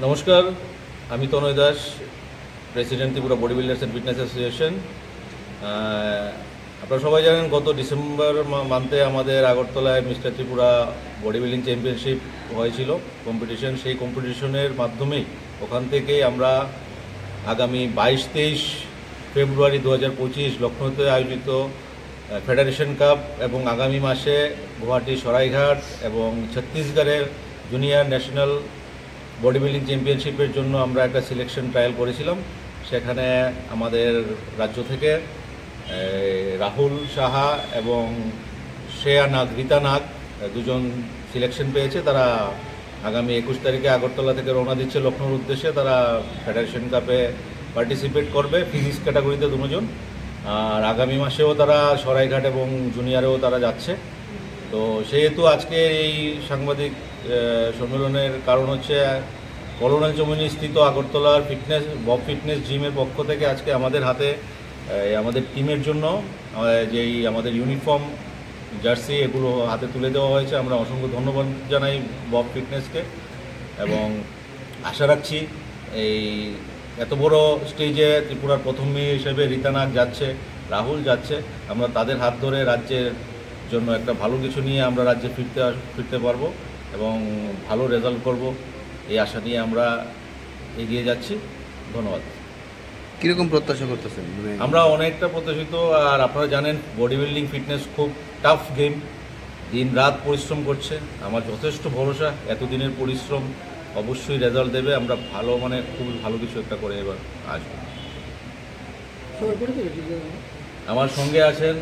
নমস্কার, আমি Tanay Das, president Tripura body builders and fitness association. আপনারা সবাই জানেন গত ডিসেম্বর মান্থে আমাদের আগরতলায় mister Tripura body building championship হয়েছিল কম্পিটিশন। সেই কম্পিটিশনের মাধ্যমেই ওখান থেকে আমরা আগামী 22-23 ফেব্রুয়ারি 2025 লখনৌতে আয়োজিত ফেডারেশন কাপ এবং আগামী মাসে গুয়াহাটি সরাইঘাট এবং ছত্তিশগড়ের জুনিয়র ন্যাশনাল বডি বিল্ডিং চ্যাম্পিয়নশিপের জন্য আমরা একটা সিলেকশন ট্রায়াল করেছিলাম। সেখানে আমাদের রাজ্য থেকে রাহুল সাহা এবং শ্রেয়া নাগ, রীতা নাগ দুজন সিলেকশন পেয়েছে। তারা আগামী 21 তারিখে আগরতলা থেকে রওনা দিচ্ছে লখনৌর উদ্দেশ্যে। তারা ফেডারেশন কাপে পার্টিসিপেট করবে ফিজিক্স ক্যাটাগরিতে দুজন। আর আগামী মাসেও তারা সরাইঘাট এবং জুনিয়রেও তারা যাচ্ছে। তো সেহেতু আজকে এই সাংবাদিক সম্মেলনের কারণ হচ্ছে কলোনাল চৌমুহনী স্থিত আগরতলার বব ফিটনেস জিমের পক্ষ থেকে আজকে আমাদের হাতে আমাদের টিমের জন্য যেই আমাদের ইউনিফর্ম, জার্সি এগুলো হাতে তুলে দেওয়া হয়েছে। আমরা অসংখ্য ধন্যবাদ জানাই বব ফিটনেসকে এবং আশা রাখছি এই এত বড় স্টেজে ত্রিপুরার প্রথম মেয়ে হিসেবে রীতা নাগ যাচ্ছে, রাহুল যাচ্ছে। আমরা তাদের হাত ধরে রাজ্যের জন্য একটা ভালো কিছু নিয়ে আমরা রাজ্যে ফিরতে পারবো এবং ভালো রেজাল্ট করব, এই আশা নিয়ে আমরা এগিয়ে যাচ্ছি। ধন্যবাদ। কীরকম প্রত্যাশা করতেছেন? আমরা অনেকটা প্রত্যাশিত। আর আপনারা জানেন বডি বিল্ডিং ফিটনেস খুব টাফ গেম, দিন রাত পরিশ্রম করছে। আমার যথেষ্ট ভরসা এতদিনের পরিশ্রম অবশ্যই রেজাল্ট দেবে। আমরা খুব ভালো কিছু একটা করে এবার আসবো। আমার সঙ্গে আছেন